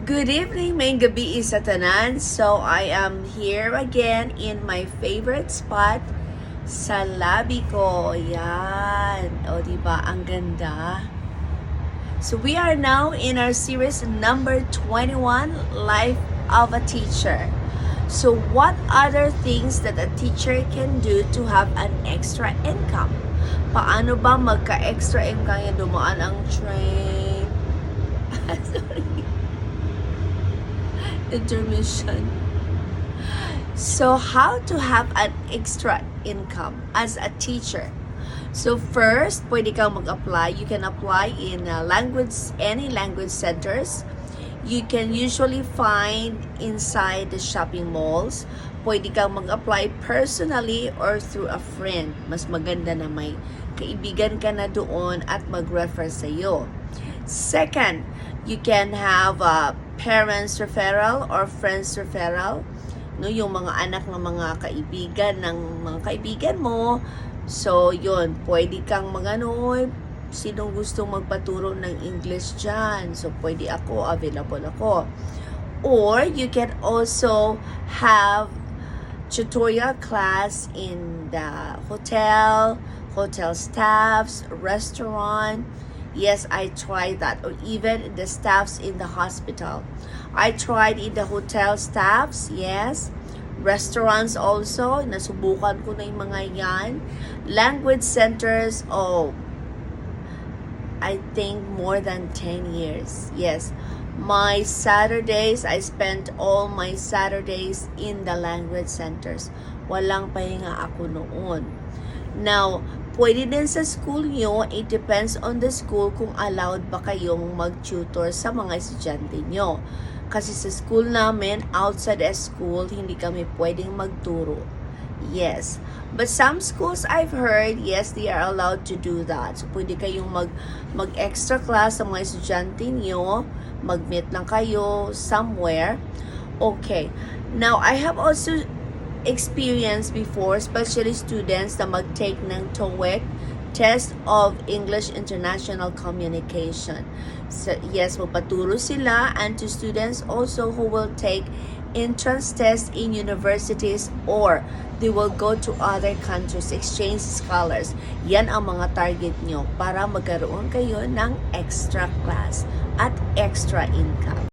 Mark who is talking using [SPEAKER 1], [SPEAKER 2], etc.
[SPEAKER 1] Good evening, may gabi sa tanan. So, I am here again in my favorite spot sa labi ko. Yan. O, diba? Ang ganda. So, we are now in our series number 21, Life of a Teacher. So, what other things that a teacher can do to have an extra income? Paano ba magka-extra income yan? Dumaan ang train. Sorry. Intermission. So, how to have an extra income as a teacher? So, first, pwede kang mag-apply. You can apply in any language centers. You can usually find inside the shopping malls. Pwede kang mag-apply personally or through a friend. Mas maganda na may kaibigan ka na doon at mag-refer sa iyo. Second, you can have a parents referral or friends referral. No, yung mga anak ng mga kaibigan mo. So, yun, pwede kang sinong gustong magpaturo ng English dyan. So, pwede ako, available ako. Or, you can also have tutorial class in the hotel staffs, restaurant. Yes, I tried that. Or even the staffs in the hospital. I tried in the hotel staffs, yes. Restaurants also, nasubukan ko na yung mga yan. Language centers, I think more than 10 years. Yes. My Saturdays, I spent all my Saturdays in the language centers. Walang pahinga ako noon. Now, pwede din sa school nyo, it depends on the school kung allowed ba kayong mag-tutor sa mga estudyante nyo. Kasi sa school namin, outside the school, hindi kami pwedeng magturo. Yes. But some schools I've heard, yes, they are allowed to do that. So, pwede kayong mag-extra class sa mga estudyante nyo, mag-meet lang kayo somewhere. Okay. Now, I have also experience before, especially students na mag-take ng TOEIC, Test of English International Communication. So, yes, magpaturo sila, and to students also who will take entrance test in universities or they will go to other countries, exchange scholars. Yan ang mga target nyo para magkaroon kayo ng extra class at extra income.